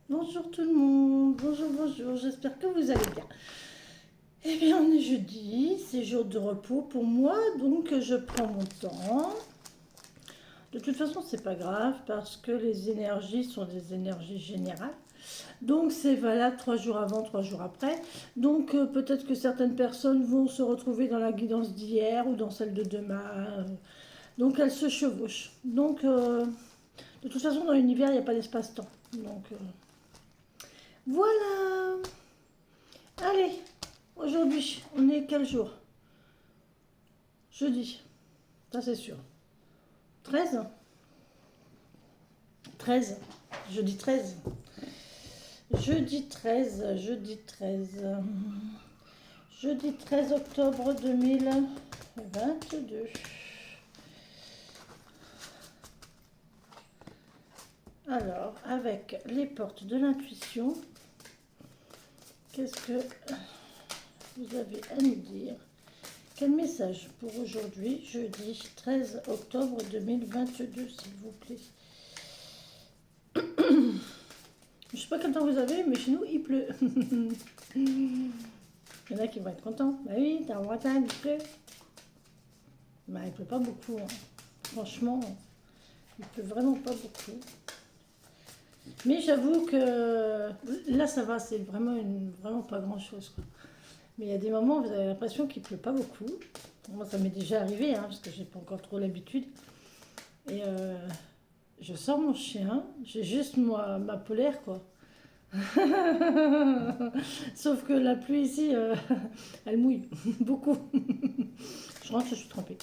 Bonjour tout le monde, bonjour, j'espère que vous allez bien. Eh bien, on est jeudi, c'est jour de repos pour moi, donc je prends mon temps. De toute façon, c'est pas grave parce que les énergies sont des énergies générales. Donc c'est valable 3 jours avant, 3 jours après. Donc peut-être que certaines personnes vont se retrouver dans la guidance d'hier ou dans celle de demain. Donc elles se chevauchent. Donc de toute façon, dans l'univers, il n'y a pas d'espace-temps. Donc voilà. Allez, aujourd'hui, on est quel jour? Jeudi, ça c'est sûr. 13. 13. Jeudi 13. Jeudi 13, jeudi 13. Jeudi 13 octobre 2022. Alors, avec les portes de l'intuition, qu'est-ce que vous avez à nous dire? Quel message pour aujourd'hui, jeudi 13 octobre 2022, s'il vous plaît? Je sais pas quel temps vous avez, mais chez nous, il pleut. Il y en a qui vont être contents. Bah oui, t'es en Bretagne, il pleut. Bah, il pleut pas beaucoup, hein. Franchement, il pleut vraiment pas beaucoup. Mais j'avoue que là, ça va, c'est vraiment pas grand-chose, quoi. Mais il y a des moments où vous avez l'impression qu'il pleut pas beaucoup. Moi, ça m'est déjà arrivé, hein, parce que j'ai pas encore trop l'habitude. Et je sors mon chien, j'ai juste ma polaire, quoi. Sauf que la pluie ici, elle mouille beaucoup. Je rentre, je suis trempée.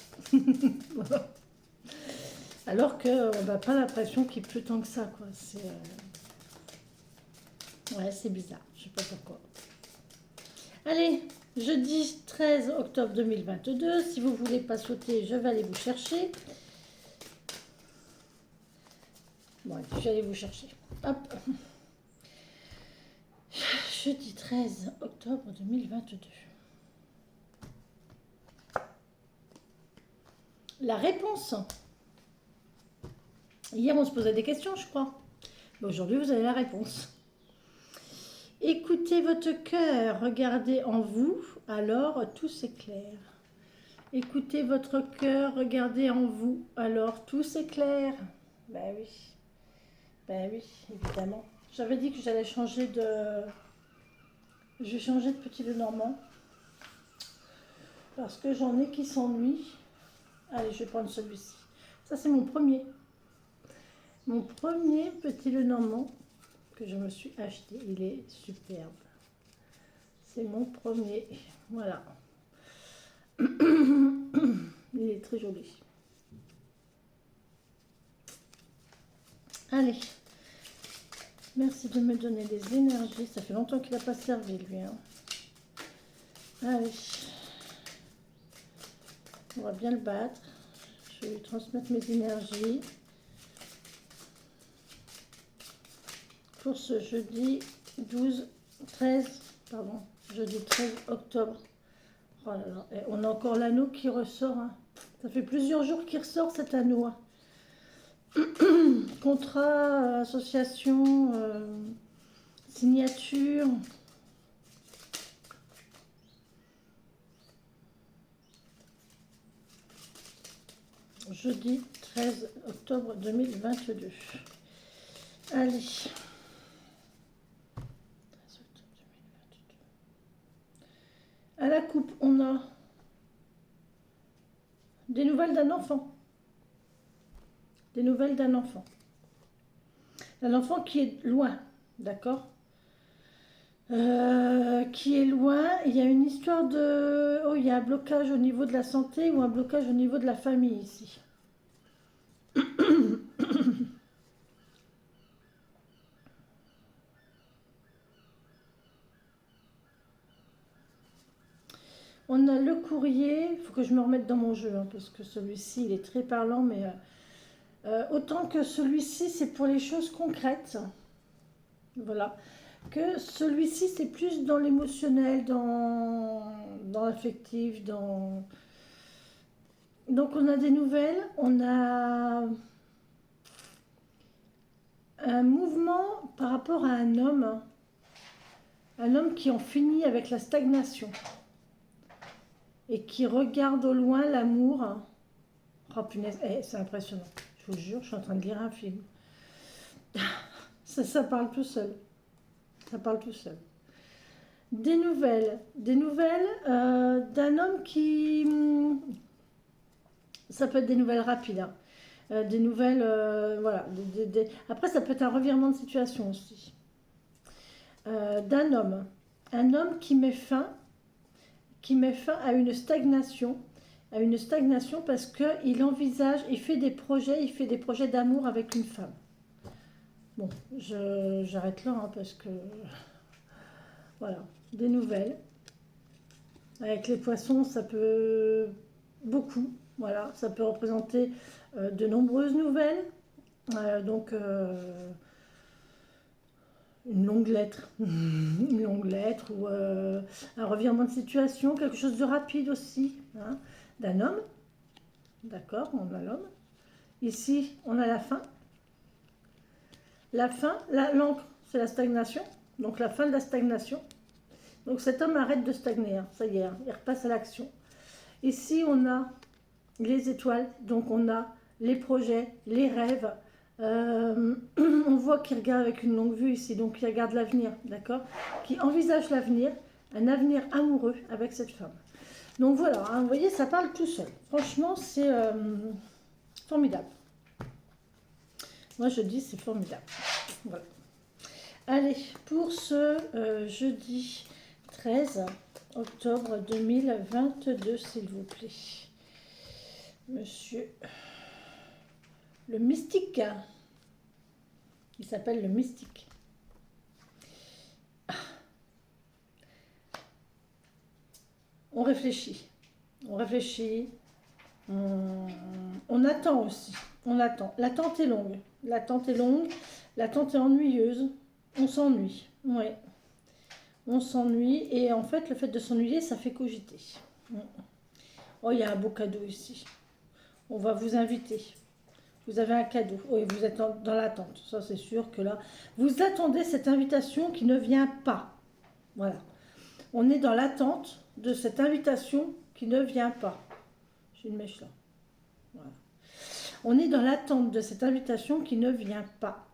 Alors qu'on n'a pas l'impression qu'il pleut tant que ça, quoi. Ouais, c'est bizarre, je sais pas pourquoi. Allez, jeudi 13 octobre 2022, si vous voulez pas sauter, je vais aller vous chercher. Bon, je vais aller vous chercher. Hop. Jeudi 13 octobre 2022. La réponse. Hier, on se posait des questions, je crois. Aujourd'hui, vous avez la réponse. Écoutez votre cœur, regardez en vous, alors tout s'éclaire. Écoutez votre cœur, regardez en vous, alors tout s'éclaire. Ben oui, ben oui, évidemment. J'avais dit que j'allais changer de... Je vais changer de petit Lenormand. Parce que j'en ai qui s'ennuient. Allez, je vais prendre celui-ci. Ça, c'est mon premier. Mon premier petit Lenormand que je me suis acheté. Il est superbe. C'est mon premier. Voilà. Il est très joli. Allez. Merci de me donner des énergies. Ça fait longtemps qu'il n'a pas servi, lui. Hein. Allez. On va bien le battre. Je vais lui transmettre mes énergies. Pour ce jeudi 13 octobre. Oh là là, et on a encore l'anneau qui ressort. Hein. Ça fait plusieurs jours qu'il ressort cet anneau. Hein. Contrat, association, signature. Jeudi 13 octobre 2022. Allez. À la coupe, on a des nouvelles d'un enfant. Des nouvelles d'un enfant. Un enfant qui est loin, d'accord, qui est loin. Il y a une histoire de... Oh, il y a un blocage au niveau de la santé ou un blocage au niveau de la famille ici. On a le courrier. Il faut que je me remette dans mon jeu, hein, parce que celui-ci, il est très parlant, mais... autant que celui-ci, c'est pour les choses concrètes. Voilà. Que celui-ci, c'est plus dans l'émotionnel, dans l'affectif, dans... Donc on a des nouvelles, on a un mouvement par rapport à un homme qui en finit avec la stagnation et qui regarde au loin l'amour. Oh punaise, c'est impressionnant, je vous jure, je suis en train de lire un film. Ça parle tout seul, ça parle tout seul. Des nouvelles d'un homme qui... Ça peut être des nouvelles rapides, hein. Des nouvelles, voilà. Après, ça peut être un revirement de situation aussi. D'un homme. Un homme qui met fin à une stagnation. À une stagnation parce qu'il envisage, il fait des projets d'amour avec une femme. Bon, j'arrête là, hein, parce que... Voilà, des nouvelles. Avec les poissons, ça peut... Beaucoup, voilà. Ça peut représenter de nombreuses nouvelles. Donc... une longue lettre, une longue lettre ou un revirement de situation, quelque chose de rapide aussi, hein, d'un homme. D'accord, on a l'homme. Ici, on a la fin. La fin, l'encre, c'est la stagnation. Donc la fin de la stagnation. Donc cet homme arrête de stagner, hein, ça y est, hein, il repasse à l'action. Ici, on a les étoiles, donc on a les projets, les rêves. On voit qu'il regarde avec une longue vue ici, donc il regarde l'avenir, d'accord, qui envisage l'avenir, un avenir amoureux avec cette femme. Donc voilà, hein, vous voyez, ça parle tout seul. Franchement, c'est formidable. Moi, je dis c'est formidable. Voilà. Allez, pour ce jeudi 13 octobre 2022, s'il vous plaît. Monsieur le mystique. Il s'appelle le mystique. On réfléchit. On réfléchit. On attend aussi. On attend. L'attente est longue. L'attente est longue. L'attente est ennuyeuse. On s'ennuie. Ouais. On s'ennuie. Et en fait, le fait de s'ennuyer, ça fait cogiter. Oh, il y a un beau cadeau ici. On va vous inviter. Vous avez un cadeau. Oui, vous êtes dans l'attente. Ça, c'est sûr que là, vous attendez cette invitation qui ne vient pas. Voilà. On est dans l'attente de cette invitation qui ne vient pas. J'ai une mèche là. Voilà. On est dans l'attente de cette invitation qui ne vient pas.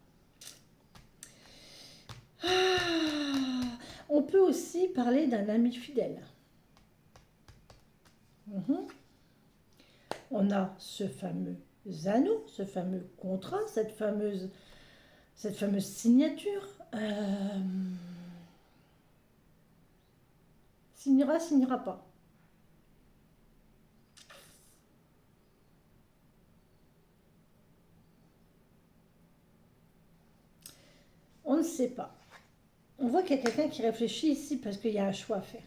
On peut aussi parler d'un ami fidèle. On a ce fameux anneau, ce fameux contrat, cette fameuse signature. Signera, signera pas. On ne sait pas. On voit qu'il y a quelqu'un qui réfléchit ici parce qu'il y a un choix à faire.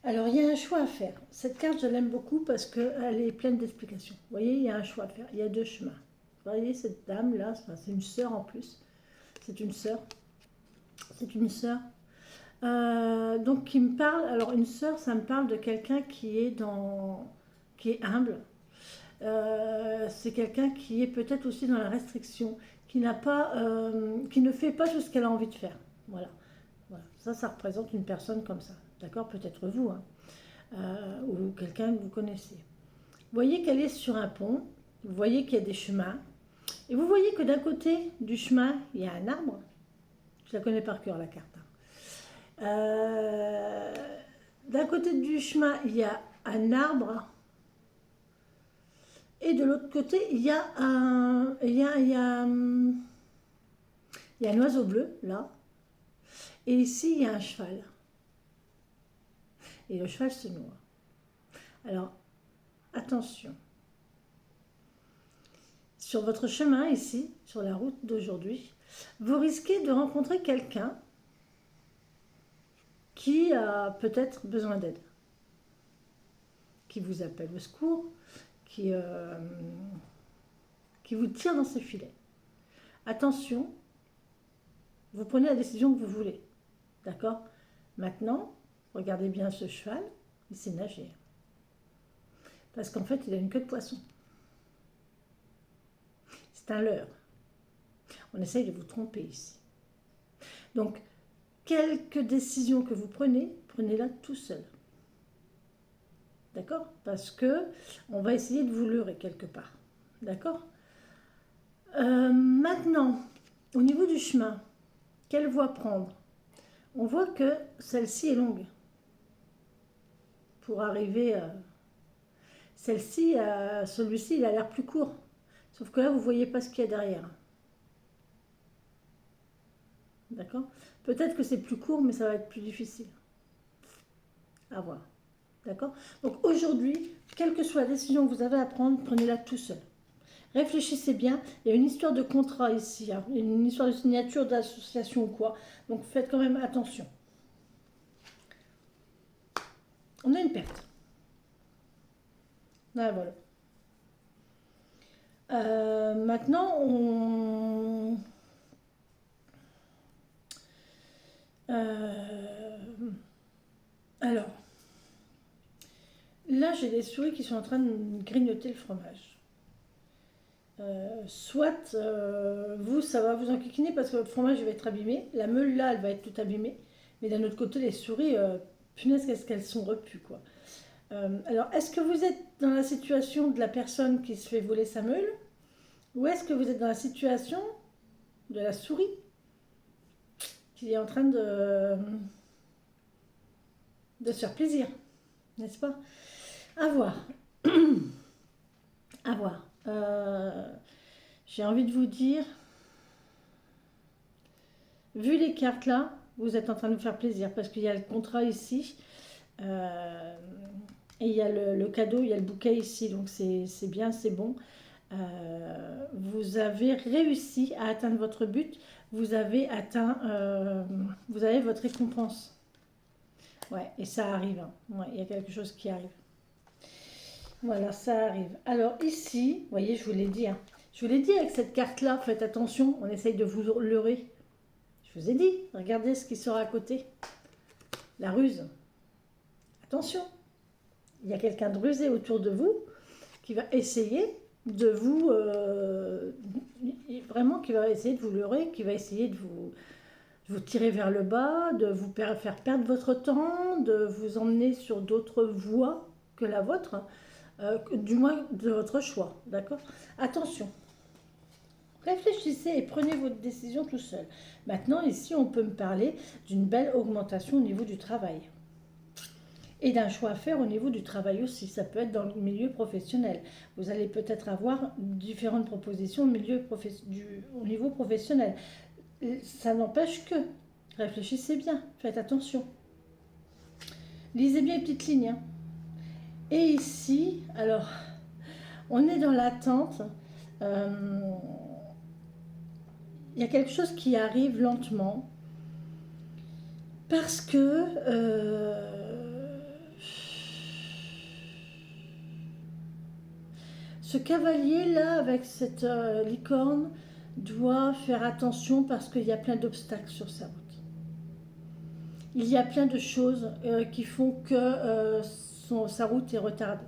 Alors, il y a un choix à faire. Cette carte, je l'aime beaucoup parce qu'elle est pleine d'explications. Vous voyez, il y a un choix à faire. Il y a deux chemins. Vous voyez, cette dame-là, c'est une sœur en plus. C'est une sœur. C'est une sœur. Donc, qui me parle... Alors, une sœur, ça me parle de quelqu'un qui est humble. C'est quelqu'un qui est peut-être aussi dans la restriction, qui n'a pas, qui ne fait pas tout ce qu'elle a envie de faire. Voilà. Voilà. Ça représente une personne comme ça. D'accord? Peut-être vous, hein, ou quelqu'un que vous connaissez. Vous voyez qu'elle est sur un pont, vous voyez qu'il y a des chemins, et vous voyez que d'un côté du chemin, il y a un arbre. Je la connais par cœur, la carte. D'un côté du chemin, il y a un arbre, et de l'autre côté, il y a un oiseau bleu, là, et ici, il y a un cheval. Et le cheval se noie. Alors, attention. Sur votre chemin ici, sur la route d'aujourd'hui, vous risquez de rencontrer quelqu'un qui a peut-être besoin d'aide, qui vous appelle au secours, qui vous tire dans ses filets. Attention, vous prenez la décision que vous voulez. D'accord? Maintenant, regardez bien ce cheval, il sait nager. Parce qu'en fait, il a une queue de poisson. C'est un leurre. On essaye de vous tromper ici. Donc, quelque décision que vous prenez, prenez-la tout seul. D'accord? Parce que on va essayer de vous leurrer quelque part. D'accord? Maintenant, au niveau du chemin, quelle voie prendre? On voit que celle-ci est longue. Pour arriver à celle-ci, celui-ci, il a l'air plus court. Sauf que là, vous ne voyez pas ce qu'il y a derrière. D'accord? Peut-être que c'est plus court, mais ça va être plus difficile. À voir. D'accord? Donc aujourd'hui, quelle que soit la décision que vous avez à prendre, prenez-la tout seul. Réfléchissez bien. Il y a une histoire de contrat ici, hein, une histoire de signature d'association ou quoi. Donc faites quand même attention. On a une perte. Ah, voilà. Maintenant, alors, là, j'ai des souris qui sont en train de grignoter le fromage. Soit vous, ça va vous enquiquiner parce que votre fromage va être abîmé. La meule, là, elle va être toute abîmée. Mais d'un autre côté, les souris, punaise, qu'est-ce qu'elles sont repues, quoi. Alors, est-ce que vous êtes dans la situation de la personne qui se fait voler sa meule? Ou est-ce que vous êtes dans la situation de la souris qui est en train de se faire plaisir? N'est-ce pas? À voir. À voir. J'ai envie de vous dire, vu les cartes là, vous êtes en train de vous faire plaisir parce qu'il y a le contrat ici et il y a le cadeau, il y a le bouquet ici, donc c'est bien, c'est bon. Vous avez réussi à atteindre votre but, vous avez atteint, vous avez votre récompense. Ouais, et ça arrive, hein. Ouais, il y a quelque chose qui arrive. Voilà, ça arrive. Alors ici, vous voyez, je vous l'ai dit, hein. Je vous l'ai dit avec cette carte-là, faites attention, on essaye de vous leurrer. Je vous ai dit, regardez ce qui sera à côté. La ruse. Attention, il y a quelqu'un de rusé autour de vous qui va essayer de vous... vraiment, qui va essayer de vous leurrer, qui va essayer de vous tirer vers le bas, de vous faire perdre votre temps, de vous emmener sur d'autres voies que la vôtre. Du moins de votre choix, d'accord? Attention, réfléchissez et prenez votre décision tout seul. Maintenant, ici, on peut me parler d'une belle augmentation au niveau du travail. Et d'un choix à faire au niveau du travail aussi. Ça peut être dans le milieu professionnel. Vous allez peut-être avoir différentes propositions au niveau professionnel. Ça n'empêche que, réfléchissez bien, faites attention. Lisez bien les petites lignes, hein. Et ici, alors, on est dans l'attente. Il y a quelque chose qui arrive lentement. Parce que ce cavalier-là, avec cette licorne, doit faire attention parce qu'il y a plein d'obstacles sur sa route. Il y a plein de choses qui font que sa route est retardée.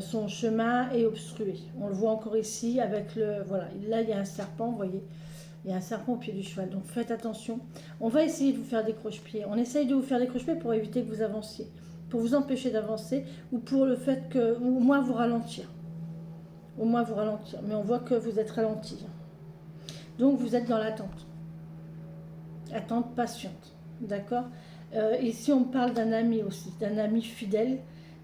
Son chemin est obstrué. On le voit encore ici avec le... Voilà, là il y a un serpent, vous voyez. Il y a un serpent au pied du cheval, donc faites attention. On va essayer de vous faire des croche-pieds. On essaye de vous faire des croche-pieds pour éviter que vous avanciez. Pour vous empêcher d'avancer ou pour le fait que... Ou au moins vous ralentir. Au moins vous ralentir. Mais on voit que vous êtes ralenti. Donc vous êtes dans l'attente. Attente patiente. D'accord? Ici on parle d'un ami aussi, d'un ami fidèle.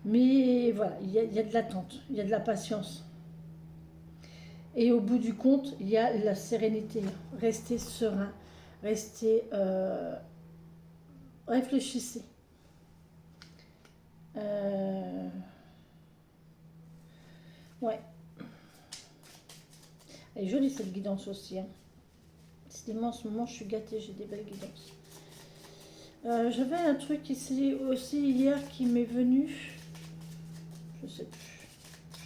Mais voilà, il y a de l'attente, il y a de la patience. Et au bout du compte, il y a la sérénité. Restez serein, restez... réfléchissez. Ouais. Elle est jolie cette guidance aussi, hein. Décidément, en ce moment, je suis gâtée, j'ai des belles guidances. J'avais un truc ici aussi hier qui m'est venu. Je sais plus.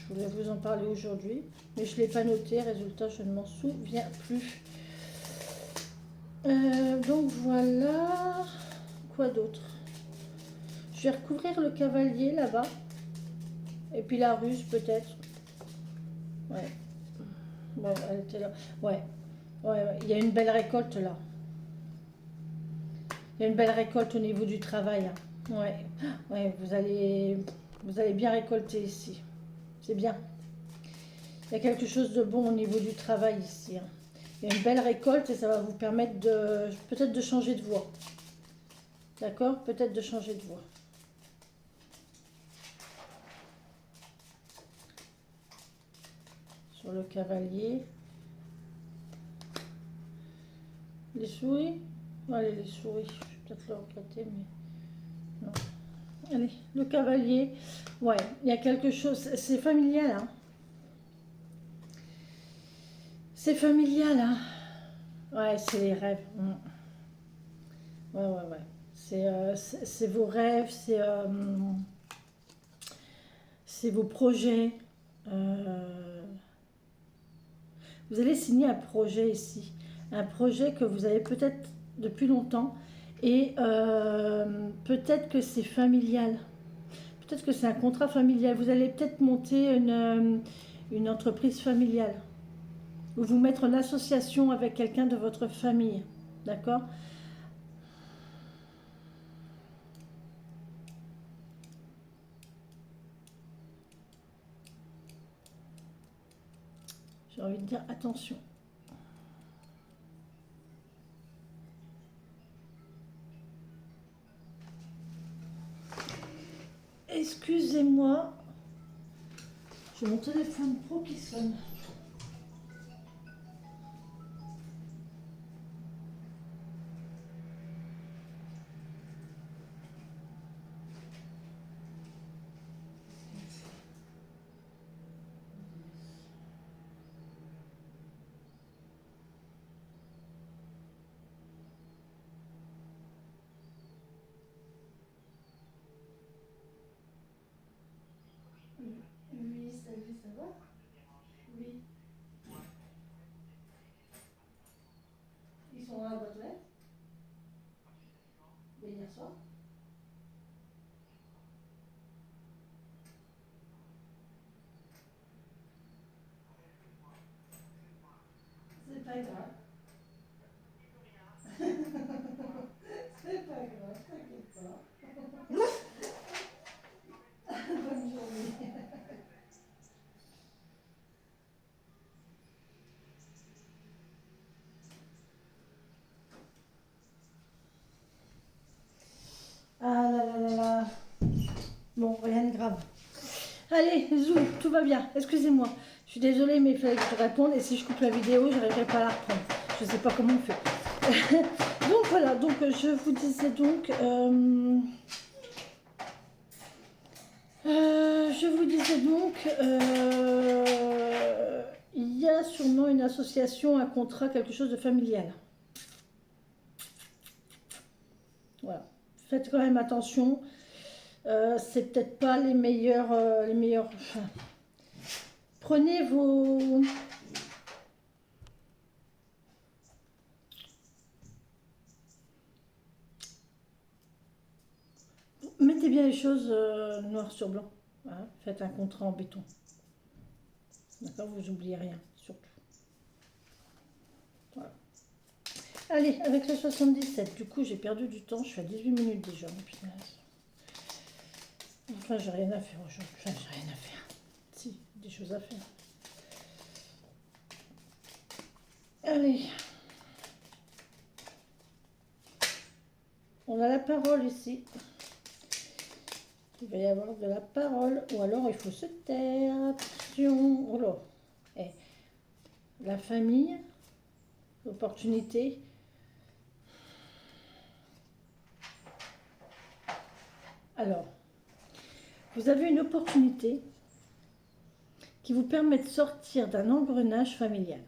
Je voulais vous en parler aujourd'hui, mais je ne l'ai pas noté. Résultat, je ne m'en souviens plus. Donc voilà. Quoi d'autre? Je vais recouvrir le cavalier là-bas. Et puis la ruse peut-être. Ouais. Bon, elle était là. Ouais. Ouais, ouais, il y a une belle récolte là. Il y a une belle récolte au niveau du travail, hein. Ouais, ouais, vous allez bien récolter ici. C'est bien. Il y a quelque chose de bon au niveau du travail ici, hein. Il y a une belle récolte et ça va vous permettre de peut-être de changer de voie. D'accord? Peut-être de changer de voie. Sur le cavalier. Les souris? Allez, les souris. Je vais peut-être le regretter, mais non. Allez, le cavalier. Ouais, il y a quelque chose. C'est familial, hein. C'est familial, hein. Ouais, c'est les rêves. Ouais, ouais, ouais. C'est vos rêves, c'est vos projets. Euh, vous allez signer un projet ici. Un projet que vous avez peut-être depuis longtemps. Et peut-être que c'est familial. Peut-être que c'est un contrat familial. Vous allez peut-être monter une entreprise familiale. Ou vous mettre en association avec quelqu'un de votre famille. D'accord? J'ai envie de dire attention. Excusez-moi, j'ai mon téléphone pro qui sonne. Oui, salut, ça va? Oui. Ils sont à la boîte aux lettres? Ben, hier soir. C'est pas grave. C'est pas grave, t'inquiète pas. Bonne journée. Ah là là là là. Bon, rien de grave. Allez, Zou, tout va bien. Excusez-moi. Je suis désolée, mais il fallait que je te réponde. Et si je coupe la vidéo, je n'arriverai pas à la reprendre. Je ne sais pas comment on fait. Donc voilà, donc je vous disais donc... je vous disais donc, il y a sûrement une association, un contrat, quelque chose de familial. Voilà. Faites quand même attention. C'est peut-être pas les meilleurs. Enfin, prenez vos. Mettez bien les choses noir sur blanc. Voilà. Faites un contrat en béton. D'accord? Vous n'oubliez rien, surtout. Voilà. Allez, avec le 77, du coup j'ai perdu du temps, je suis à 18 minutes déjà. Putain. Enfin, j'ai rien à faire aujourd'hui. Enfin, j'ai rien à faire. Si, des choses à faire. Allez. On a la parole ici. Il va y avoir de la parole. Ou alors il faut se taire. Attention. Oh là. Eh, la famille. L'opportunité. Alors, vous avez une opportunité qui vous permet de sortir d'un engrenage familial.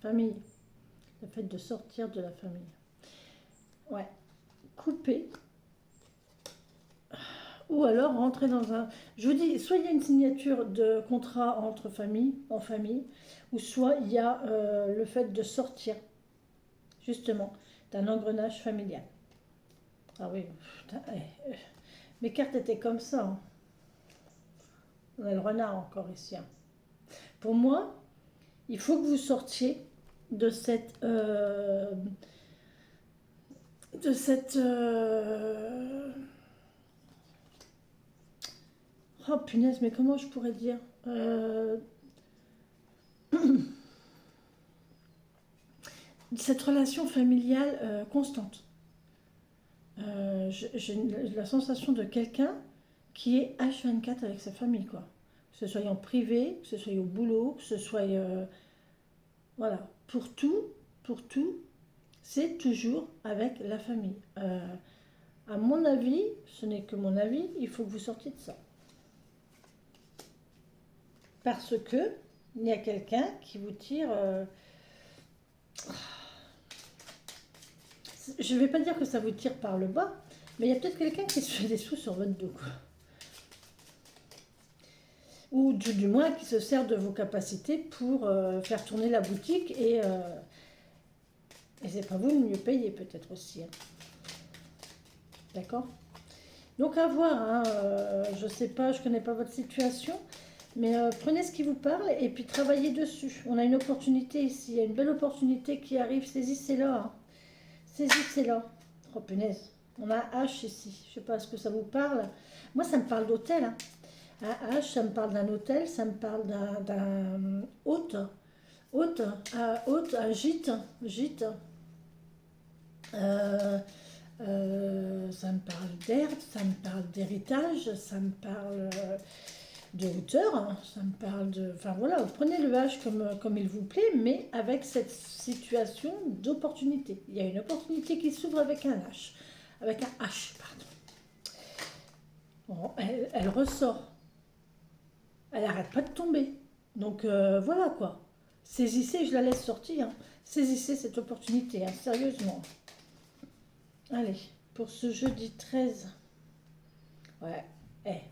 Famille. Le fait de sortir de la famille. Ouais. Couper. Ou alors rentrer dans un... Je vous dis, soit il y a une signature de contrat entre famille, en famille, ou soit il y a le fait de sortir, justement, d'un engrenage familial. Ah oui, putain, Mes cartes étaient comme ça, hein. On a le renard encore ici, hein. Pour moi, il faut que vous sortiez de cette... de cette... Oh punaise, mais comment je pourrais dire cette relation familiale constante. J'ai la sensation de quelqu'un qui est H24 avec sa famille, quoi. Que ce soit en privé, que ce soit au boulot, que ce soit... voilà, pour tout, c'est toujours avec la famille. À mon avis, ce n'est que mon avis, il faut que vous sortiez de ça. Parce que il y a quelqu'un qui vous tire... je ne vais pas dire que ça vous tire par le bas, mais il y a peut-être quelqu'un qui se fait des sous sur votre dos, quoi. Ou du moins qui se sert de vos capacités pour faire tourner la boutique et c'est pas vous le mieux payé peut-être aussi, hein. D'accord? Donc à voir, hein, je sais pas, je connais pas votre situation, mais prenez ce qui vous parle et puis travaillez dessus. On a une opportunité ici, il y a une belle opportunité qui arrive, saisissez-la, hein. Saisissez-la. Oh punaise, on a H ici, je sais pas ce que ça vous parle. Moi ça me parle d'hôtel, hein. Un H, ça me parle d'un hôtel, ça me parle d'un hôte, un gîte. Euh, ça me parle d'herbe, ça me parle d'héritage, ça me parle de hauteur, hein, ça me parle de... Enfin voilà, vous prenez le H comme il vous plaît, mais avec cette situation d'opportunité. Il y a une opportunité qui s'ouvre avec un H. Avec un H, pardon. Bon, elle ressort. Elle n'arrête pas de tomber. Donc voilà quoi. Saisissez, je la laisse sortir, hein. Saisissez cette opportunité, hein, sérieusement. Allez, pour ce jeudi 13. Ouais,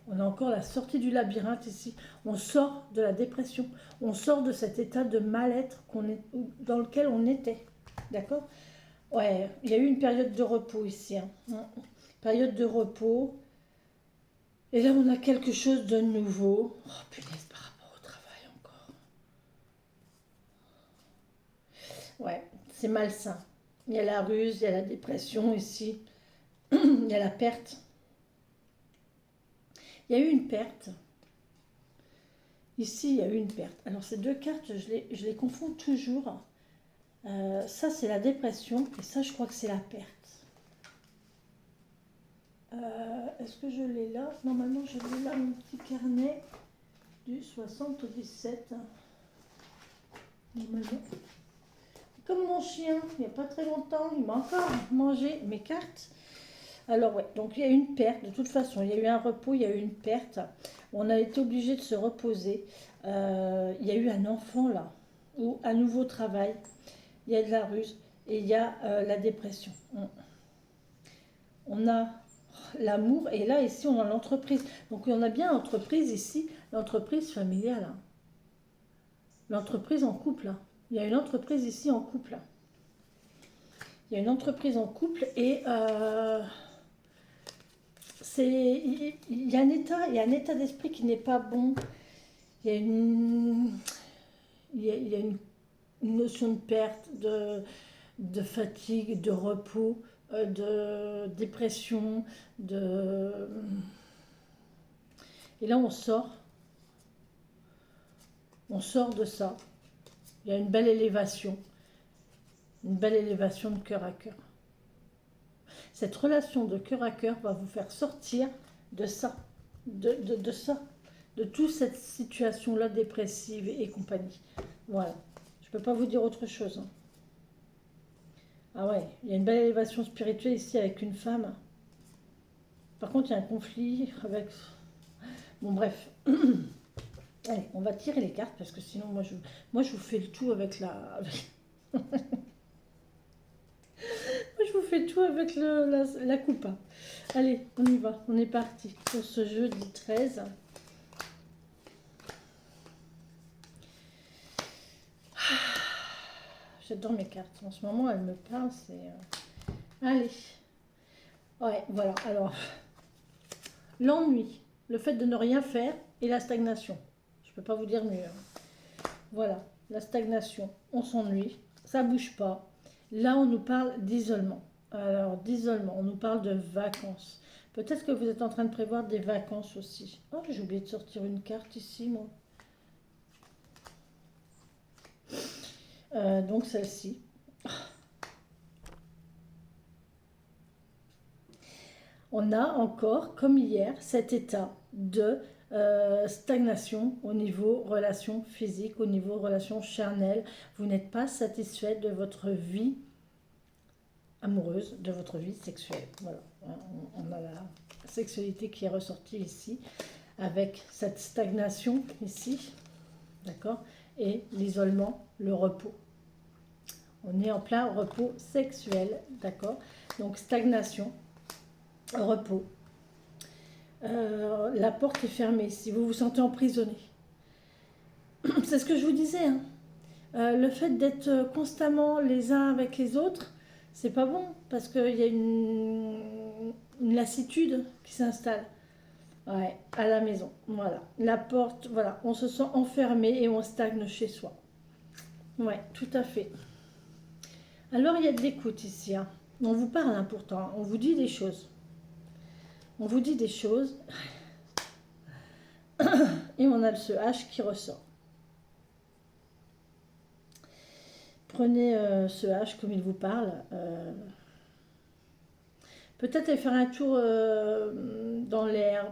on a encore la sortie du labyrinthe ici. On sort de la dépression. On sort de cet état de mal-être dans lequel on était. D'accord? Ouais, il y a eu une période de repos ici, hein. Période de repos. Et là, on a quelque chose de nouveau. Oh punaise, par rapport au travail encore. Ouais, c'est malsain. Il y a la ruse, il y a la dépression ici. Il y a la perte. Il y a eu une perte. Ici, il y a eu une perte. Alors, ces deux cartes, je les confonds toujours. Ça, c'est la dépression. Et ça, je crois que c'est la perte. Est-ce que je l'ai là? Normalement, je l'ai là, mon petit carnet du 77. Normalement. Comme mon chien, il n'y a pas très longtemps, il m'a encore mangé mes cartes. Alors ouais, donc il y a eu une perte, de toute façon, il y a eu un repos, il y a eu une perte. On a été obligé de se reposer. Il y a eu un enfant là, ou un nouveau travail. Il y a de la ruse et il y a la dépression. On a l'amour et là ici on a l'entreprise. Donc on a bien l'entreprise ici, l'entreprise familiale, hein. L'entreprise en couple, hein. Il y a une entreprise ici en couple, hein. Il y a une entreprise en couple et il y a un état d'esprit qui n'est pas bon. Il y a une notion de perte, de fatigue, de repos, de dépression, et là on sort de ça. Il y a une belle élévation de cœur à cœur. Cette relation de cœur à cœur va vous faire sortir de ça, de ça, de toute cette situation-là dépressive et compagnie. Voilà, je ne peux pas vous dire autre chose, hein. Ah ouais, il y a une belle élévation spirituelle ici avec une femme. Par contre, il y a un conflit avec... Bon, bref. Allez, on va tirer les cartes parce que sinon, moi, je vous fais le tout avec la... Moi, je vous fais tout avec la coupe. Allez, on y va. On est parti pour ce jeudi 13. J'adore mes cartes. En ce moment, elles me parlent. Allez. Ouais, voilà. Alors, l'ennui, le fait de ne rien faire et la stagnation. Je ne peux pas vous dire mieux. Voilà, la stagnation, on s'ennuie, ça bouge pas. Là, on nous parle d'isolement. Alors, d'isolement, on nous parle de vacances. Peut-être que vous êtes en train de prévoir des vacances aussi. Oh, j'ai oublié de sortir une carte ici, moi. Donc, celle-ci. On a encore, comme hier, cet état de stagnation au niveau relations physiques, au niveau relations charnelles. Vous n'êtes pas satisfait de votre vie amoureuse, de votre vie sexuelle. Voilà, on a la sexualité qui est ressortie ici, avec cette stagnation ici, d'accord, et l'isolement, le repos. On est en plein repos sexuel, d'accord. Donc stagnation, repos. La porte est fermée si vous vous sentez emprisonné. C'est ce que je vous disais, hein. Le fait d'être constamment les uns avec les autres, c'est pas bon parce qu'il y a une lassitude qui s'installe. Ouais, à la maison, voilà. La porte, voilà, on se sent enfermé et on stagne chez soi. Ouais, tout à fait. Alors il y a de l'écoute ici, hein. On vous parle, hein, pourtant, hein. On vous dit des choses. On vous dit des choses. Et on a ce H qui ressort. Prenez ce H comme il vous parle. Peut-être aller faire un tour dans l'air,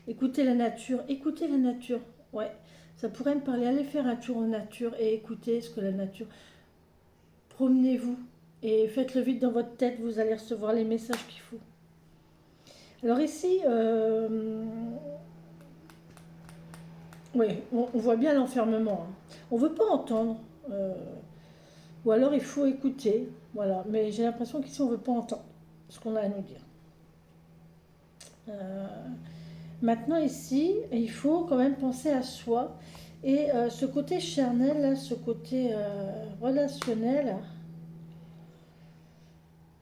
écouter la nature. Écoutez la nature, ouais. Ça pourrait me parler. Allez faire un tour en nature et écoutez ce que la nature... Promenez-vous et faites le vide dans votre tête. Vous allez recevoir les messages qu'il faut. Alors ici... oui, on voit bien l'enfermement. Hein. On ne veut pas entendre. Ou alors il faut écouter. Voilà. Mais j'ai l'impression qu'ici on ne veut pas entendre ce qu'on a à nous dire. Maintenant ici, il faut quand même penser à soi. Et ce côté charnel, là, ce côté relationnel,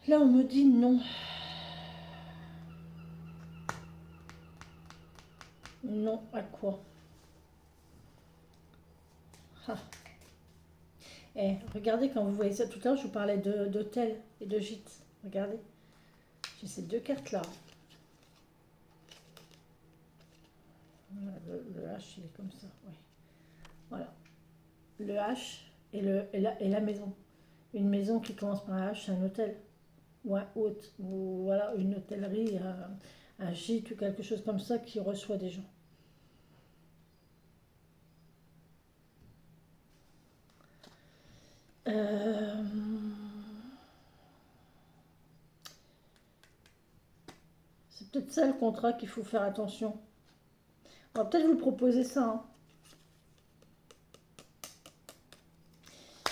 là on me dit non. Non à quoi? Ah. Eh, regardez quand vous voyez ça, tout à l'heure je vous parlais d'hôtel et de gîte. Regardez, j'ai ces deux cartes là. Le H il est comme ça, oui. Voilà. Le H et la maison. Une maison qui commence par un H, c'est un hôtel. Ou un hôte. Ou voilà, une hôtellerie, un gîte ou quelque chose comme ça qui reçoit des gens. C'est peut-être ça le contrat qu'il faut faire attention. On va peut-être vous proposer ça. Hein.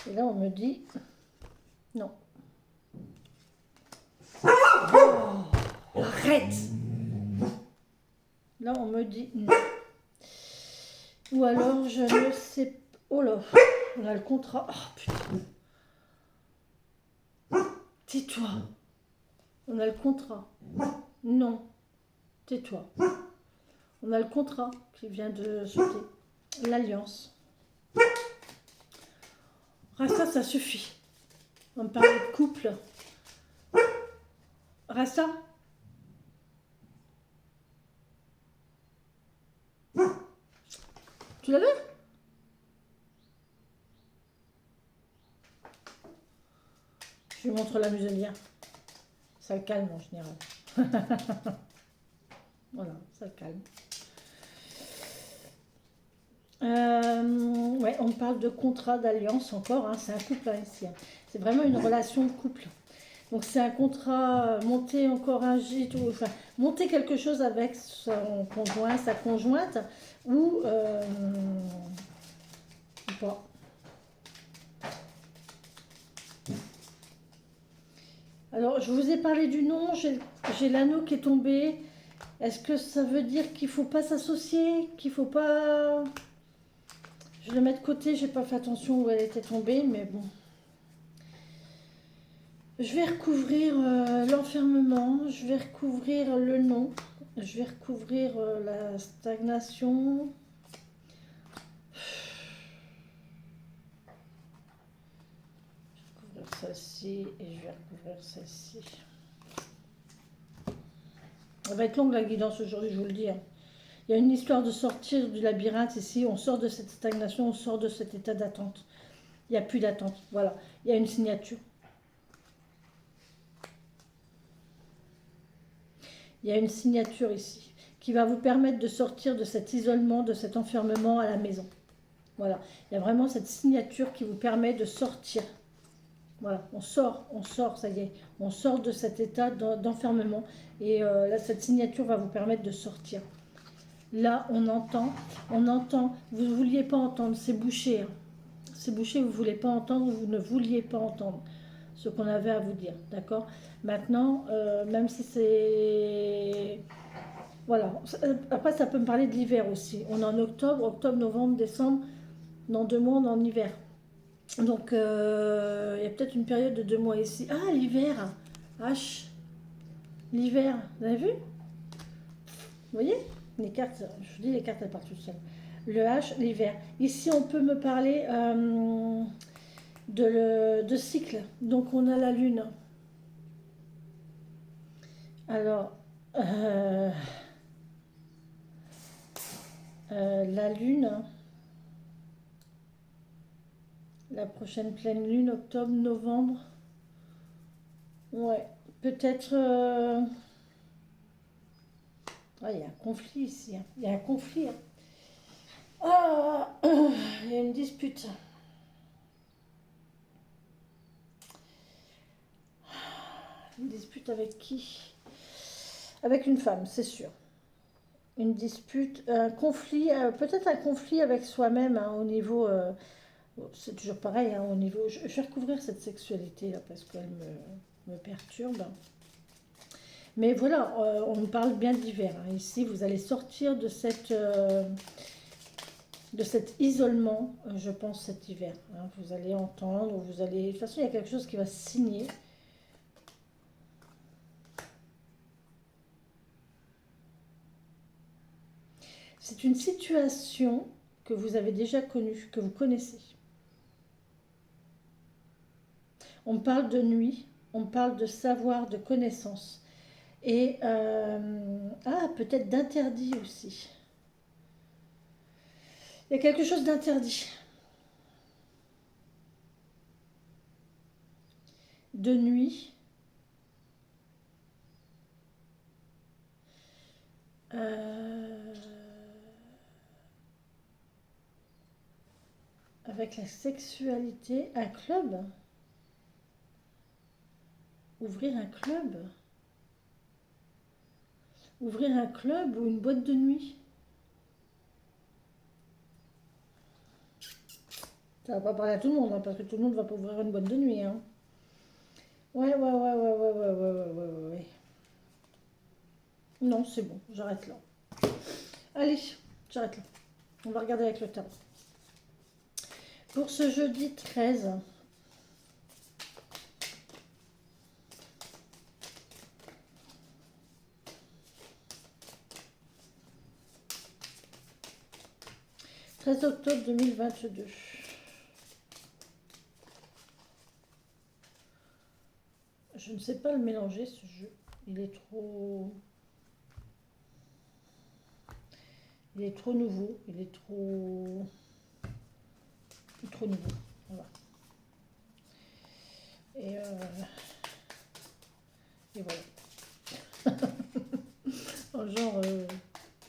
Et là, on me dit non. Oh, arrête! Là, on me dit non. Ou alors, je ne sais pas. Oh là, on a le contrat. Oh putain. Tais-toi. On a le contrat. Non. Tais-toi. On a le contrat qui vient de sauter. L'alliance. Rasta, ça suffit. On me parle de couple. Rasta. Tu l'avais? Je lui montre la muselière. Ça le calme en général. Voilà, ça le calme. Ouais, on parle de contrat d'alliance encore, hein, c'est un couple hein, ici. Hein. C'est vraiment une relation de couple. Donc c'est un contrat, monter encore un gîte, ou enfin, monter quelque chose avec son conjoint, sa conjointe, ou pas. Alors je vous ai parlé du nom, j'ai l'anneau qui est tombé. Est-ce que ça veut dire qu'il ne faut pas s'associer, qu'il ne faut pas... Je le mets de côté, j'ai pas fait attention où elle était tombée, mais bon. Je vais recouvrir l'enfermement, je vais recouvrir le nom, Je vais recouvrir la stagnation. Je vais recouvrir celle-ci et je vais recouvrir celle-ci. Ça va être longue la guidance aujourd'hui, je vous le dis, hein. Il y a une histoire de sortir du labyrinthe ici. On sort de cette stagnation, on sort de cet état d'attente. Il n'y a plus d'attente. Voilà. Il y a une signature. Il y a une signature ici qui va vous permettre de sortir de cet isolement, de cet enfermement à la maison. Voilà. Il y a vraiment cette signature qui vous permet de sortir. Voilà. On sort, ça y est. On sort de cet état d'enfermement. Et là, cette signature va vous permettre de sortir. Là, on entend. Vous ne vouliez pas entendre, c'est bouché. Hein. C'est bouché, vous ne voulez pas entendre, vous ne vouliez pas entendre ce qu'on avait à vous dire, d'accord? Maintenant, même si c'est... Voilà. Après, ça peut me parler de l'hiver aussi. On est en octobre, novembre, décembre. Dans 2 mois, on est en hiver. Donc, il y a peut-être une période de 2 mois ici. Ah, l'hiver. H. L'hiver. Vous avez vu? Vous voyez? Les cartes, je vous dis, les cartes, elles partent toutes seules. Le H, l'hiver. Ici, on peut me parler de cycle. Donc, on a la lune. Alors, la lune, la prochaine pleine lune, octobre, novembre. Ouais, peut-être... Ah, il y a un conflit ici. Hein. Il y a un conflit. Hein. Ah, il y a une dispute. Une dispute avec qui? Avec une femme, c'est sûr. Une dispute, un conflit, peut-être un conflit avec soi-même hein, au niveau... c'est toujours pareil, hein, au niveau... Je vais recouvrir cette sexualité là parce qu'elle me perturbe. Mais voilà, on nous parle bien d'hiver. Hein. Ici, vous allez sortir de cet isolement, je pense, cet hiver. Hein. Vous allez entendre, vous allez... De toute façon, il y a quelque chose qui va se signer. C'est une situation que vous avez déjà connue, que vous connaissez. On parle de nuit, on parle de savoir, de connaissance. Et peut-être d'interdit aussi. Il y a quelque chose d'interdit. De nuit. Avec la sexualité, un club. Ouvrir un club. Ouvrir un club ou une boîte de nuit. Ça va pas parler à tout le monde, hein, parce que tout le monde va pas ouvrir une boîte de nuit. Hein. Ouais. Non, c'est bon, j'arrête là. Allez, j'arrête là. On va regarder avec le tarot. Pour ce jeudi 13, octobre 2022. Je ne sais pas le mélanger ce jeu. Il est trop nouveau. Il est trop nouveau. Voilà. Et voilà. Un genre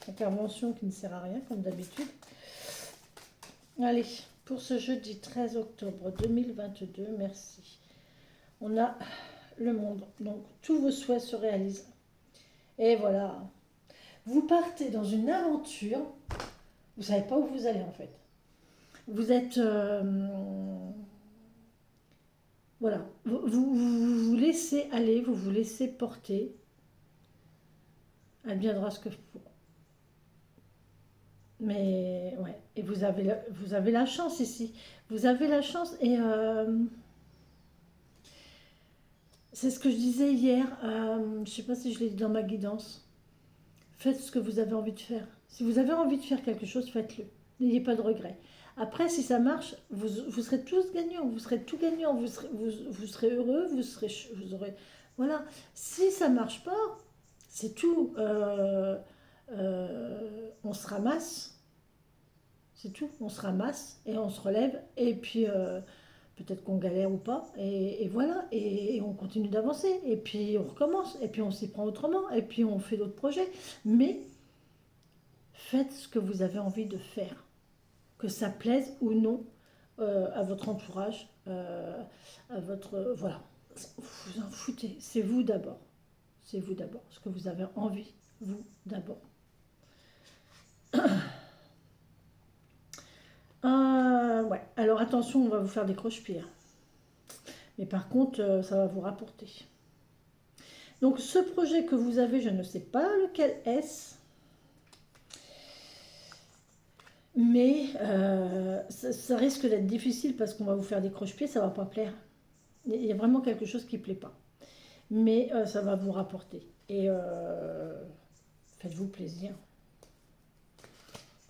intervention qui ne sert à rien, comme d'habitude. Allez, pour ce jeudi 13 octobre 2022, merci. On a le monde. Donc, tous vos souhaits se réalisent. Et voilà. Vous partez dans une aventure. Vous ne savez pas où vous allez, en fait. Vous êtes... voilà. Vous laissez aller, vous vous laissez porter. Elle viendra ce que pour. Mais ouais, et vous avez la chance ici. Vous avez la chance et c'est ce que je disais hier. Je ne sais pas si je l'ai dit dans ma guidance. Faites ce que vous avez envie de faire. Si vous avez envie de faire quelque chose, faites-le. N'ayez pas de regrets. Après, si ça marche, vous serez tous gagnants. Vous serez tout gagnants. Vous serez heureux. Vous aurez... Voilà. Si ça marche pas, c'est tout. On se ramasse. C'est tout. On se ramasse et on se relève. Et puis, peut-être qu'on galère ou pas. Et voilà. Et on continue d'avancer. Et puis, on recommence. Et puis, on s'y prend autrement. Et puis, on fait d'autres projets. Mais faites ce que vous avez envie de faire. Que ça plaise ou non à votre entourage, à votre... voilà. Vous en foutez. C'est vous d'abord. C'est vous d'abord. Ce que vous avez envie. Vous d'abord. Ouais. Alors attention, on va vous faire des croche-pieds. Mais par contre, ça va vous rapporter. Donc ce projet que vous avez, je ne sais pas lequel est-ce, mais ça risque d'être difficile parce qu'on va vous faire des croche-pieds, ça va pas plaire. Il y a vraiment quelque chose qui ne plaît pas. Mais ça va vous rapporter. Et faites-vous plaisir.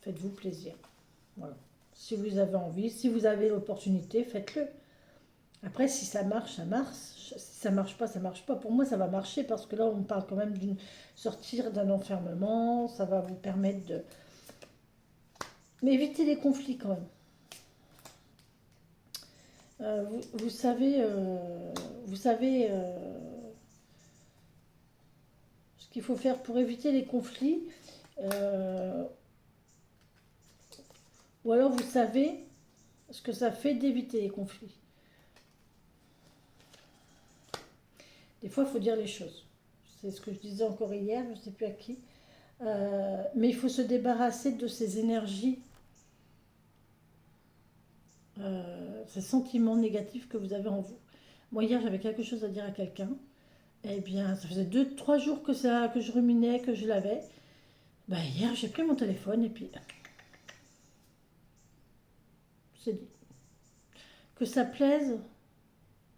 Faites-vous plaisir. Voilà. Si vous avez envie, si vous avez l'opportunité, faites-le. Après, si ça marche, ça marche. Si ça marche pas, ça marche pas. Pour moi, ça va marcher parce que là, on parle quand même d'une sortir d'un enfermement. Ça va vous permettre de... Mais évitez les conflits quand même. Vous savez ce qu'il faut faire pour éviter les conflits. Ou alors vous savez ce que ça fait d'éviter les conflits. Des fois, il faut dire les choses. C'est ce que je disais encore hier, je ne sais plus à qui. Mais il faut se débarrasser de ces énergies, ces sentiments négatifs que vous avez en vous. Moi, hier, j'avais quelque chose à dire à quelqu'un. Eh bien, ça faisait 2, 3 jours que je ruminais, que je l'avais. Ben, hier, j'ai pris mon téléphone et puis c'est dit. Que ça plaise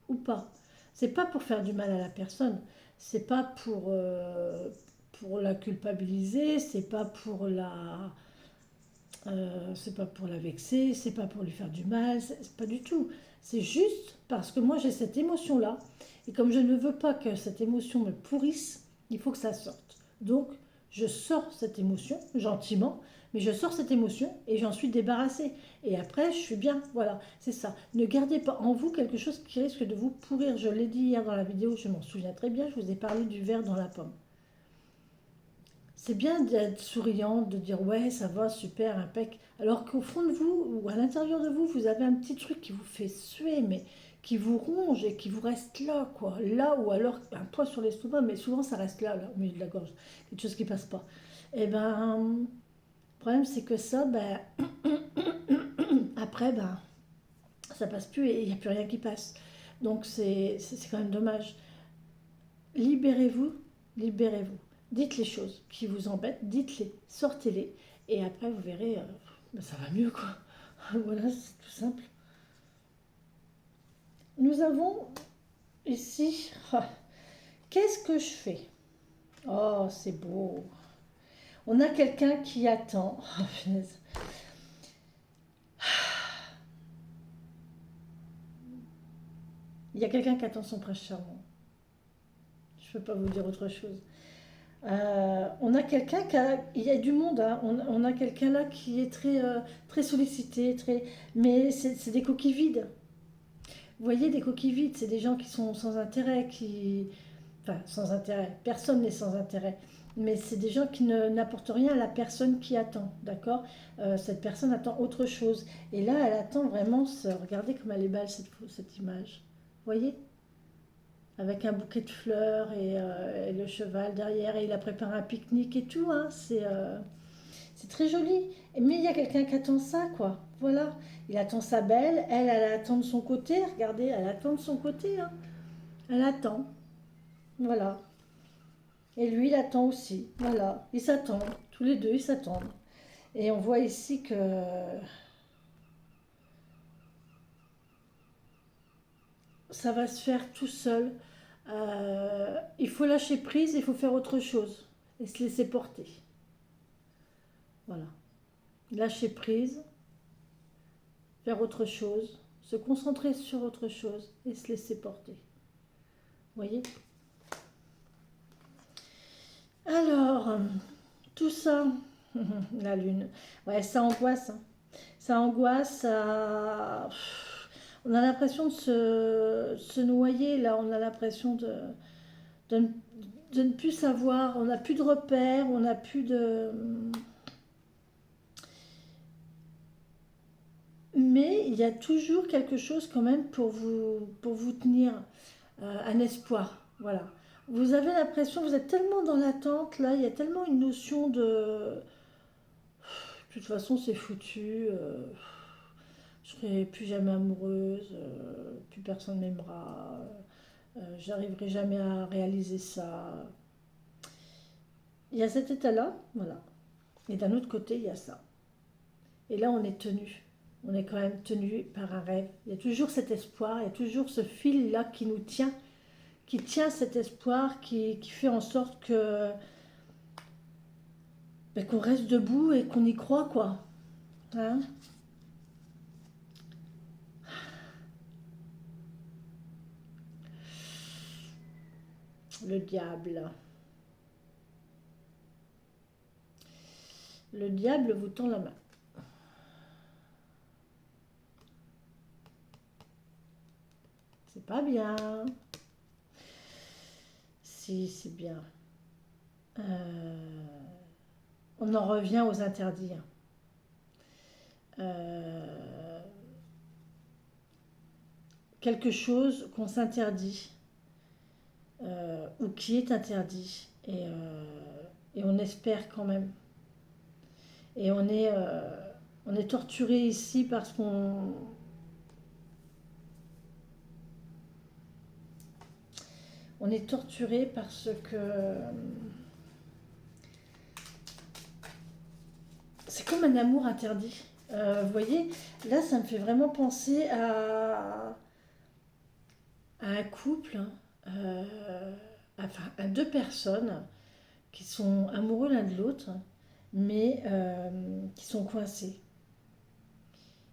ou pas. C'est pas pour faire du mal à la personne. C'est pas pour la culpabiliser. C'est pas pour la vexer. C'est pas pour lui faire du mal. C'est pas du tout. C'est juste parce que moi j'ai cette émotion-là. Et comme je ne veux pas que cette émotion me pourrisse, il faut que ça sorte. Donc, je sors cette émotion, gentiment, mais je sors cette émotion et j'en suis débarrassée. Et après, je suis bien. Voilà, c'est ça. Ne gardez pas en vous quelque chose qui risque de vous pourrir. Je l'ai dit hier dans la vidéo, je m'en souviens très bien, je vous ai parlé du verre dans la pomme. C'est bien d'être souriant, de dire ouais, ça va, super, impec. Alors qu'au fond de vous, ou à l'intérieur de vous, vous avez un petit truc qui vous fait suer, mais qui vous ronge et qui vous reste là, quoi. Là, ou alors un poids sur l'estomac, mais souvent ça reste là, au milieu de la gorge. Quelque chose qui passe pas. Et ben, le problème c'est que ça, ben, après, ben, ça passe plus et il n'y a plus rien qui passe. Donc c'est quand même dommage. Libérez-vous, libérez-vous. Dites les choses qui vous embêtent, dites-les, sortez-les, et après vous verrez, ben ça va mieux quoi. Voilà, c'est tout simple. Nous avons ici, qu'est-ce que je fais? Oh, c'est beau. On a quelqu'un qui attend. Oh, punaise. Il y a quelqu'un qui attend son prince charmant. Je ne peux pas vous dire autre chose. On a quelqu'un il y a du monde, hein. On a quelqu'un là qui est très sollicité, mais c'est des coquilles vides. Vous voyez, des coquilles vides, c'est des gens qui sont sans intérêt, enfin, sans intérêt, personne n'est sans intérêt, mais c'est des gens qui n'apportent rien à la personne qui attend, d'accord. Cette personne attend autre chose, et là, elle attend vraiment, regardez comme elle est belle cette image, vous voyez, avec un bouquet de fleurs et le cheval derrière, et il a préparé un pique-nique et tout, hein. C'est très joli. Mais il y a quelqu'un qui attend ça, quoi. Voilà. Il attend sa belle, elle attend de son côté. Regardez, elle attend de son côté, hein. Elle attend. Voilà. Et lui, il attend aussi. Voilà. Ils s'attendent. Tous les deux, ils s'attendent. Et on voit ici que ça va se faire tout seul. Il faut lâcher prise, il faut faire autre chose. Et se laisser porter. Voilà. Lâcher prise, faire autre chose, se concentrer sur autre chose et se laisser porter. Vous voyez? Alors, tout ça, la lune, ouais, ça angoisse. Hein. Ça angoisse, on a l'impression de se noyer là, on a l'impression de, de ne plus savoir, on n'a plus de repères, on n'a plus de... Mais il y a toujours quelque chose quand même pour vous tenir, un espoir. Voilà. Vous avez l'impression, vous êtes tellement dans l'attente, là, il y a tellement une notion de... De toute façon, c'est foutu, je serai plus jamais amoureuse, plus personne m'aimera, j'arriverai jamais à réaliser ça. Il y a cet état-là, voilà. Et d'un autre côté, il y a ça. Et là, on est tenu. On est quand même tenu par un rêve. Il y a toujours cet espoir, il y a toujours ce fil-là qui nous tient, qui tient cet espoir, qui fait en sorte que ben, qu'on reste debout et qu'on y croit, quoi. Hein. Le diable. Le diable vous tend la main. C'est pas bien. Si, c'est bien. Euh, on en revient aux interdits. Hein. Euh, quelque chose qu'on s'interdit ou qui est interdit et on espère quand même. Et on est torturé ici parce on est torturé parce que c'est comme un amour interdit. Vous voyez, là, ça me fait vraiment penser à un couple, hein, enfin à deux personnes qui sont amoureux l'un de l'autre, mais qui sont coincés.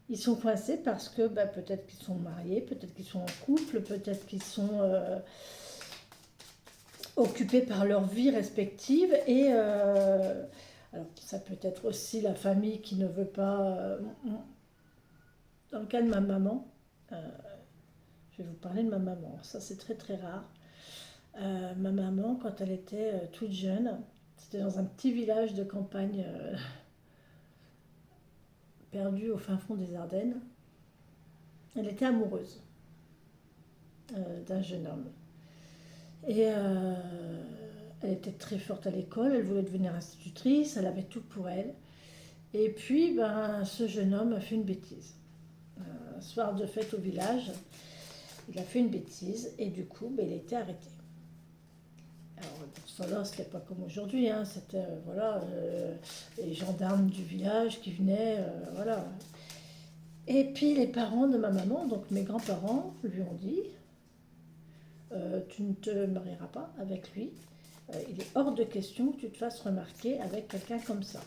Ils sont coincés parce que bah, peut-être qu'ils sont mariés, peut-être qu'ils sont en couple, peut-être qu'ils sont occupés par leur vie respective et alors ça peut être aussi la famille qui ne veut pas. Dans le cas de ma maman, euh, je vais vous parler de ma maman. Ça c'est très très rare. Ma maman, quand elle était toute jeune, c'était dans un petit village de campagne perdu au fin fond des Ardennes. Elle était amoureuse d'un jeune homme. Et elle était très forte à l'école, elle voulait devenir institutrice, elle avait tout pour elle. Et puis, ben, ce jeune homme a fait une bêtise. Un soir de fête au village, il a fait une bêtise et du coup, ben, il a été arrêté. Alors, pour ça là, c'était pas comme aujourd'hui, hein, c'était voilà, les gendarmes du village qui venaient, voilà. Et puis les parents de ma maman, donc mes grands-parents, lui ont dit tu ne te marieras pas avec lui. Il est hors de question que tu te fasses remarquer avec quelqu'un comme ça.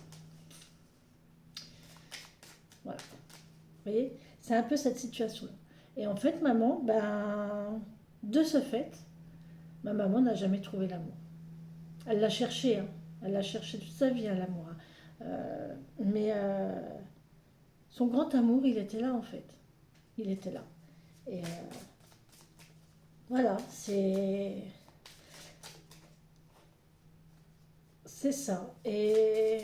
Voilà. Vous voyez, c'est un peu cette situation-là. Et en fait, maman, ben, de ce fait, ma maman n'a jamais trouvé l'amour. Elle l'a cherché, hein. Elle l'a cherché toute sa vie, hein, l'amour. Hein. Mais son grand amour, il était là en fait. Il était là. Et voilà, c'est ça. Et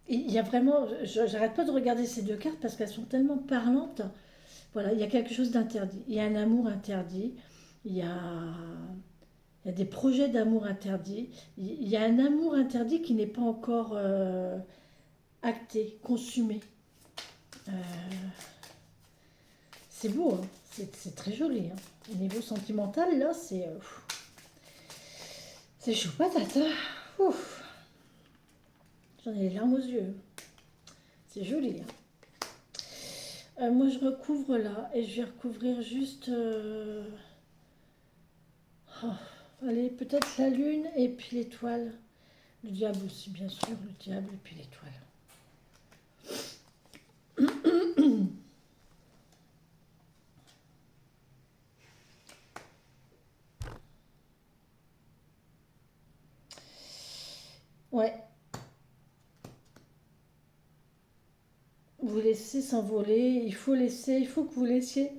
il y a vraiment, j'arrête pas de regarder ces deux cartes parce qu'elles sont tellement parlantes. Voilà, il y a quelque chose d'interdit. Il y a un amour interdit. Il y a, il y a des projets d'amour interdits. Il y a un amour interdit qui n'est pas encore acté, consumé. Euh, c'est beau, hein. C'est très joli. Hein. Au niveau sentimental, là, c'est chaud patate. Hein. Ouf, j'en ai les larmes aux yeux. C'est joli. Hein. Moi, je recouvre là et je vais recouvrir juste. Oh. Allez, peut-être la lune et puis l'étoile. Le diable aussi, bien sûr, le diable et puis l'étoile. Ouais, vous laissez s'envoler, il faut que vous laissiez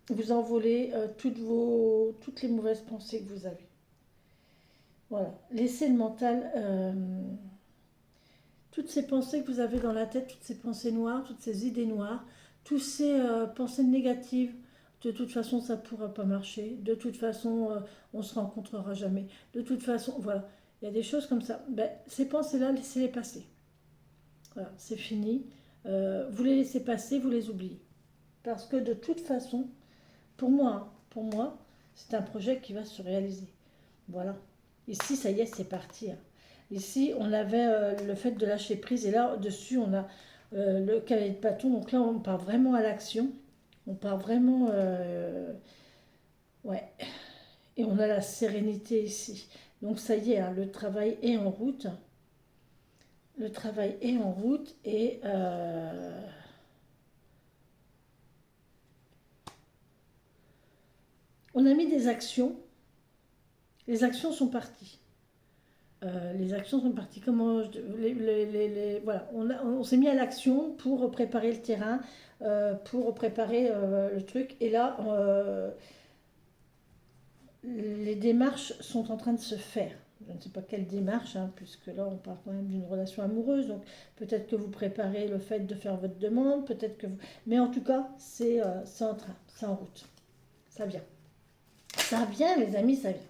vous envoler toutes les mauvaises pensées que vous avez. Voilà, laissez le mental, toutes ces pensées que vous avez dans la tête, toutes ces pensées noires, toutes ces idées noires, toutes ces pensées négatives. De toute façon, ça ne pourra pas marcher. De toute façon, on ne se rencontrera jamais. De toute façon, voilà. Il y a des choses comme ça. Ben, ces pensées-là, laissez-les passer. Voilà, c'est fini. Vous les laissez passer, vous les oubliez. Parce que de toute façon, pour moi, c'est un projet qui va se réaliser. Voilà. Ici, ça y est, c'est parti, hein. Ici, on avait le fait de lâcher prise et là, dessus, on a le cavalier de bâton. Donc là, on part vraiment à l'action. On part vraiment... ouais. Et on a la sérénité ici. Donc ça y est, hein, le travail est en route. Le travail est en route et... on a mis des actions. Les actions sont parties. Les actions sont parties. Voilà, on s'est mis à l'action pour préparer le terrain, pour préparer le truc. Et là, les démarches sont en train de se faire. Je ne sais pas quelle démarche, hein, puisque là, on parle quand même d'une relation amoureuse. Donc, peut-être que vous préparez le fait de faire votre demande, peut-être que vous... Mais en tout cas, c'est en train, c'est en route. Ça vient. Ça vient, les amis, ça vient.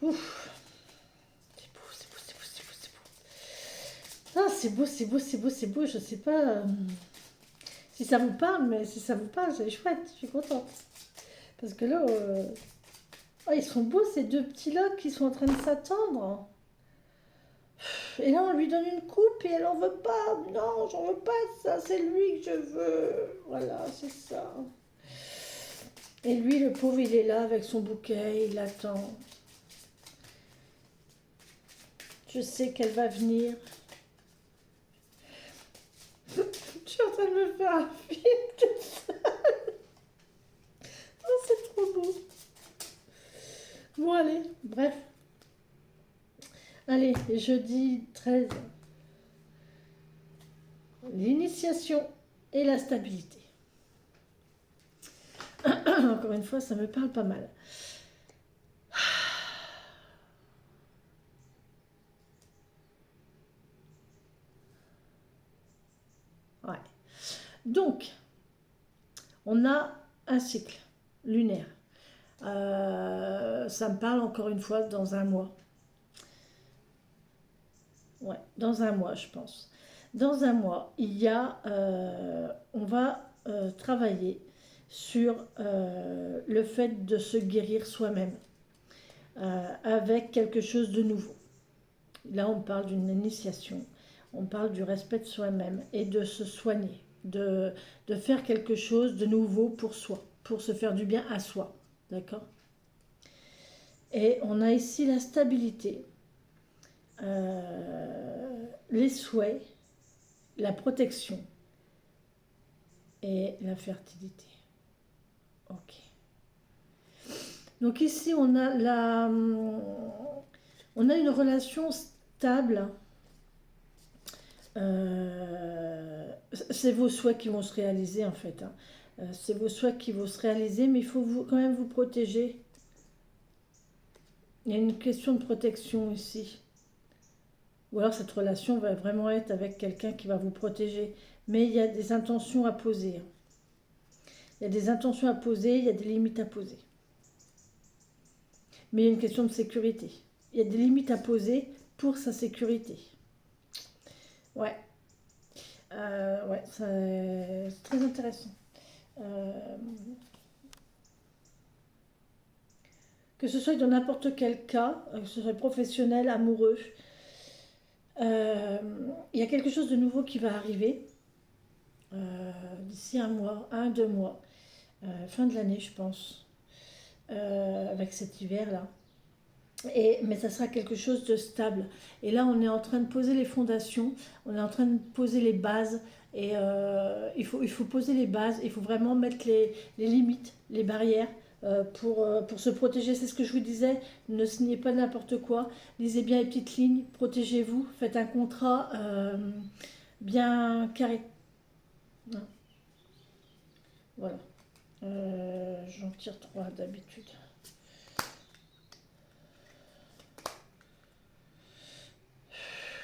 Ouf. C'est beau, c'est beau, c'est beau, c'est beau, c'est beau. Ah, c'est beau, c'est beau, c'est beau, c'est beau. Je sais pas si ça vous parle, mais si ça vous parle, c'est chouette. Je suis contente. Parce que là, oh, ils sont beaux ces deux petits-là qui sont en train de s'attendre. Et là, on lui donne une coupe et elle en veut pas. Non, j'en veux pas ça. C'est lui que je veux. Voilà, c'est ça. Et lui, le pauvre, il est là avec son bouquet. Il attend. Je sais qu'elle va venir. Je suis en train de me faire un film. Oh, c'est trop beau. Bon, allez, bref. Allez, jeudi 13. L'initiation et la stabilité. Encore une fois, ça me parle pas mal. Ouais. Donc, on a un cycle lunaire. Ça me parle encore une fois dans un mois. Ouais, dans un mois, je pense. Dans un mois, on va travailler sur le fait de se guérir soi-même avec quelque chose de nouveau. Là, on parle d'une initiation, on parle du respect de soi-même et de se soigner, de faire quelque chose de nouveau pour soi, pour se faire du bien à soi. D'accord? Et on a ici la stabilité, les souhaits, la protection et la fertilité. Ok. Donc ici, on a une relation stable. C'est vos souhaits qui vont se réaliser en fait, hein. C'est vos souhaits qui vont se réaliser, mais il faut quand même vous protéger. Il y a une question de protection ici. Ou alors cette relation va vraiment être avec quelqu'un qui va vous protéger. Mais il y a des intentions à poser. Il y a des intentions à poser, il y a des limites à poser. Mais il y a une question de sécurité. Il y a des limites à poser pour sa sécurité. Ouais. Ouais, c'est très intéressant. Que ce soit dans n'importe quel cas, que ce soit professionnel, amoureux, il y a quelque chose de nouveau qui va arriver d'ici un mois, 2 mois, fin de l'année, je pense, avec cet hiver-là. Mais ça sera quelque chose de stable. Et là, on est en train de poser les fondations, on est en train de poser les bases. Et il faut poser les bases, il faut vraiment mettre les limites, les barrières pour se protéger. C'est ce que je vous disais, ne signez pas n'importe quoi, lisez bien les petites lignes, protégez-vous, faites un contrat bien carré. Hein, voilà. J'en tire 3 d'habitude.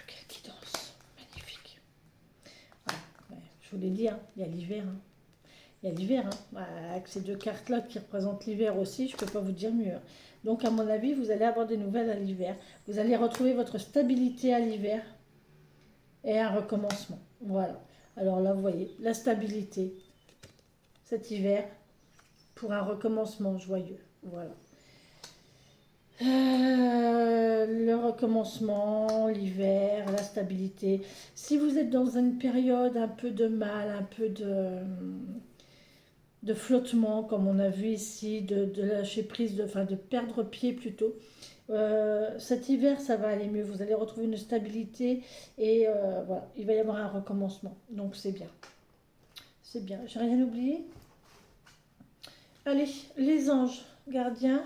Quelle guidance, magnifique. Voilà, ouais, je vous l'ai dit, hein, il y a l'hiver. Hein. Il y a l'hiver, hein. Avec ces deux cartes-là qui représentent l'hiver aussi, je ne peux pas vous dire mieux. Donc à mon avis, vous allez avoir des nouvelles à l'hiver. Vous allez retrouver votre stabilité à l'hiver et un recommencement. Voilà. Alors là, vous voyez, la stabilité cet hiver pour un recommencement joyeux. Voilà. Le recommencement, l'hiver, la stabilité. Si vous êtes dans une période un peu de mal, un peu de flottement, comme on a vu ici, de lâcher prise, de perdre pied plutôt. Cet hiver, ça va aller mieux. Vous allez retrouver une stabilité et voilà, il va y avoir un recommencement. Donc c'est bien. C'est bien. J'ai rien oublié. Allez, les anges gardiens.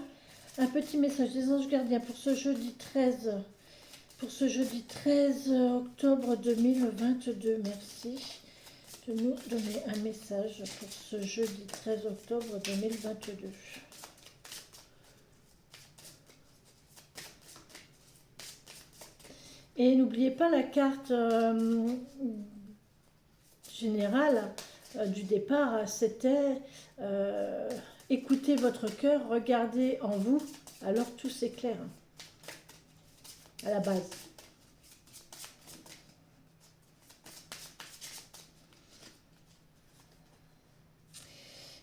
Un petit message des anges gardiens pour ce jeudi 13. Pour ce jeudi 13 octobre 2022. Merci de nous donner un message pour ce jeudi 13 octobre 2022. Et n'oubliez pas la carte générale du départ, c'était écoutez votre cœur, regardez en vous, alors tout s'éclaire à la base.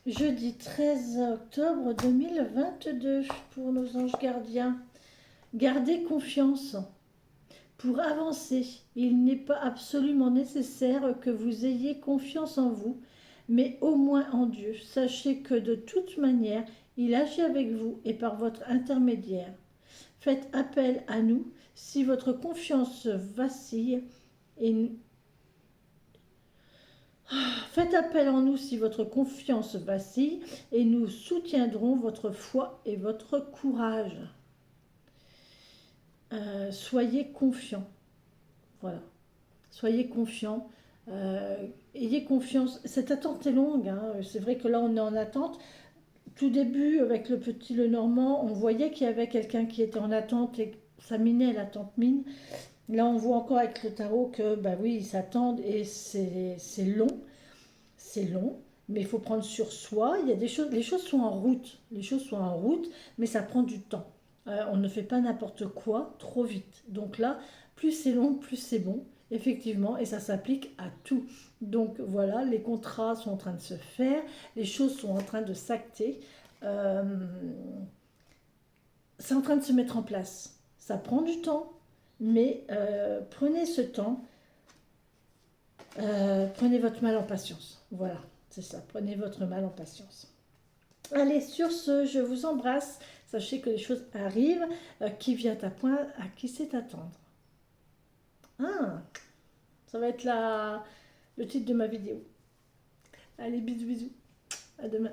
Jeudi 13 octobre 2022 pour nos anges gardiens. Gardez confiance. Pour avancer, il n'est pas absolument nécessaire que vous ayez confiance en vous, mais au moins en Dieu. Sachez que de toute manière, il agit avec vous et par votre intermédiaire. Faites appel à nous si votre confiance vacille et faites appel en nous si votre confiance vacille et nous soutiendrons votre foi et votre courage. Soyez confiants. Voilà. Soyez confiants. Ayez confiance. Cette attente est longue. Hein. C'est vrai que là, on est en attente. Tout début, avec le petit Lenormand, on voyait qu'il y avait quelqu'un qui était en attente et ça minait, l'attente mine. Là, on voit encore avec le tarot que, bah oui, ils s'attendent et c'est long. C'est long, mais il faut prendre sur soi. Il y a des choses, les choses sont en route. Les choses sont en route, mais ça prend du temps. On ne fait pas n'importe quoi trop vite. Donc là, plus c'est long, plus c'est bon, effectivement, et ça s'applique à tout. Donc voilà, les contrats sont en train de se faire, les choses sont en train de s'acter. C'est en train de se mettre en place. Ça prend du temps, mais prenez ce temps. Prenez votre mal en patience. Voilà, c'est ça. Prenez votre mal en patience. Allez, sur ce, je vous embrasse. Sachez que les choses arrivent. Qui vient à point, à qui sait attendre. Ah, ça va être le titre de ma vidéo. Allez, bisous, bisous. À demain.